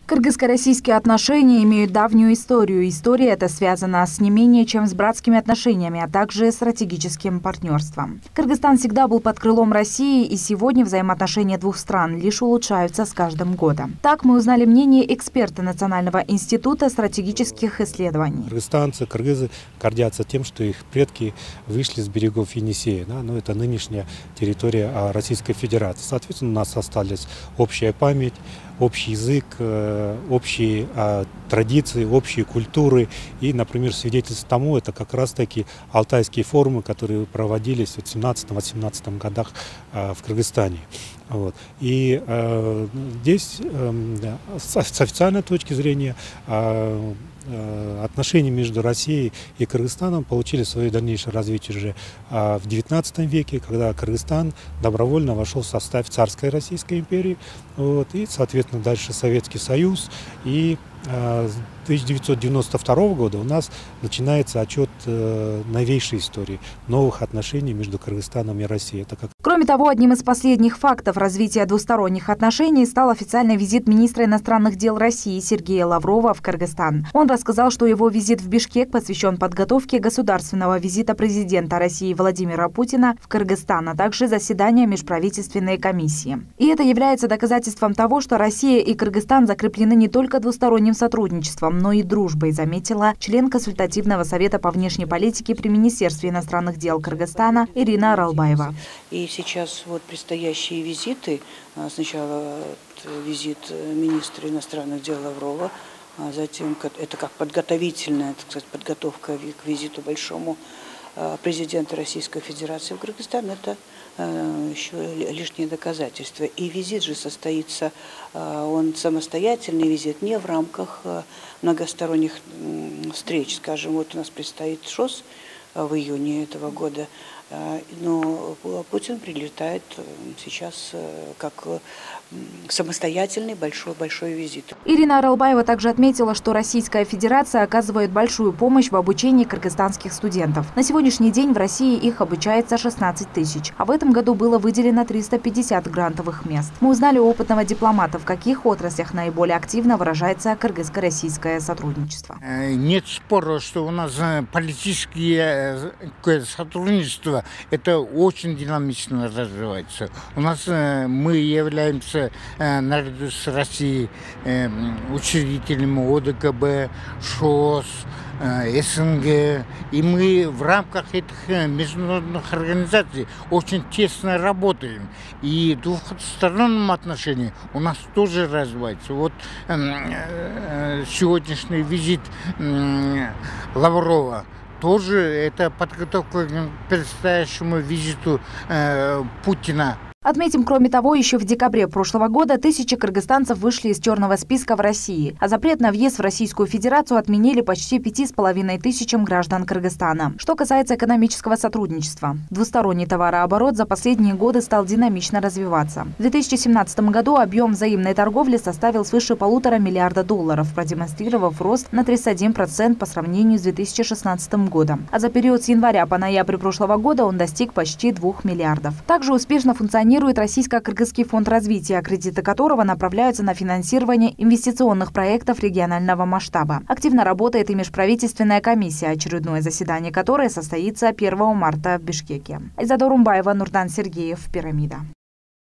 Кыргызско-российские отношения имеют давнюю историю. История эта связана с не менее чем с братскими отношениями, а также стратегическим партнерством. Кыргызстан всегда был под крылом России, и сегодня взаимоотношения двух стран лишь улучшаются с каждым годом. Так мы узнали мнение эксперта Национального института стратегических исследований. Кыргызстанцы, кыргызы гордятся тем, что их предки вышли с берегов Енисея. Но это нынешняя территория Российской Федерации. Соответственно, у нас осталась общая память, общий язык, общие традиции, общие культуры. И, например, свидетельство тому, это как раз-таки алтайские форумы, которые проводились в 17-18 годах в Кыргызстане. Вот. И здесь с официальной точки зрения отношения между Россией и Кыргызстаном получили свое дальнейшее развитие уже в XIX веке, когда Кыргызстан добровольно вошел в состав царской Российской империи, вот, и, соответственно, дальше Советский Союз. И с 1992 года у нас начинается отчет новейшей истории новых отношений между Кыргызстаном и Россией. Кроме того, одним из последних фактов развития двусторонних отношений стал официальный визит министра иностранных дел России Сергея Лаврова в Кыргызстан. Он рассказал, что его визит в Бишкек посвящен подготовке государственного визита президента России Владимира Путина в Кыргызстан, а также заседания межправительственной комиссии. И это является доказательством того, что Россия и Кыргызстан закреплены не только двусторонним сотрудничеством, но и дружбой, заметила член консультативного совета по внешней политике при Министерстве иностранных дел Кыргызстана Ирина Аралбаева. И сейчас вот предстоящие визиты, сначала визит министра иностранных дел Лаврова, а затем это как подготовительная, так сказать, подготовка к визиту большому президента Российской Федерации в Кыргызстан, это еще лишнее доказательство. И визит же состоится, он самостоятельный визит, не в рамках многосторонних встреч. Скажем, вот у нас предстоит ШОС в июне этого года, но Путин прилетает сейчас как самостоятельный большой визит. Ирина Аралбаева также отметила, что Российская Федерация оказывает большую помощь в обучении кыргызстанских студентов. На сегодняшний день в России их обучается 16 тысяч, а в этом году было выделено 350 грантовых мест. Мы узнали у опытного дипломата, в каких отраслях наиболее активно выражается кыргызско-российское сотрудничество. Нет спора, что у нас политическое сотрудничество это очень динамично развивается. У нас мы являемся наряду с Россией учредителями ОДКБ, ШОС, СНГ. И мы в рамках этих международных организаций очень тесно работаем. И в двухстороннем отношении у нас тоже развивается. Вот сегодняшний визит Лаврова тоже это подготовка к предстоящему визиту Путина. Отметим, кроме того, еще в декабре прошлого года тысячи кыргызстанцев вышли из черного списка в России, а запрет на въезд в Российскую Федерацию отменили почти 5,5 тысячам граждан Кыргызстана. Что касается экономического сотрудничества, двусторонний товарооборот за последние годы стал динамично развиваться. В 2017 году объем взаимной торговли составил свыше $1,5 миллиарда, продемонстрировав рост на 31% по сравнению с 2016 годом. А за период с января по ноябрь прошлого года он достиг почти 2 миллиардов. Также успешно функционирует Российско-Кыргызский фонд развития, кредиты которого направляются на финансирование инвестиционных проектов регионального масштаба. Активно работает и межправительственная комиссия, очередное заседание которой состоится 1 марта в Бишкеке. Айзада Урумбаева, Нурдан Сергеев, Пирамида.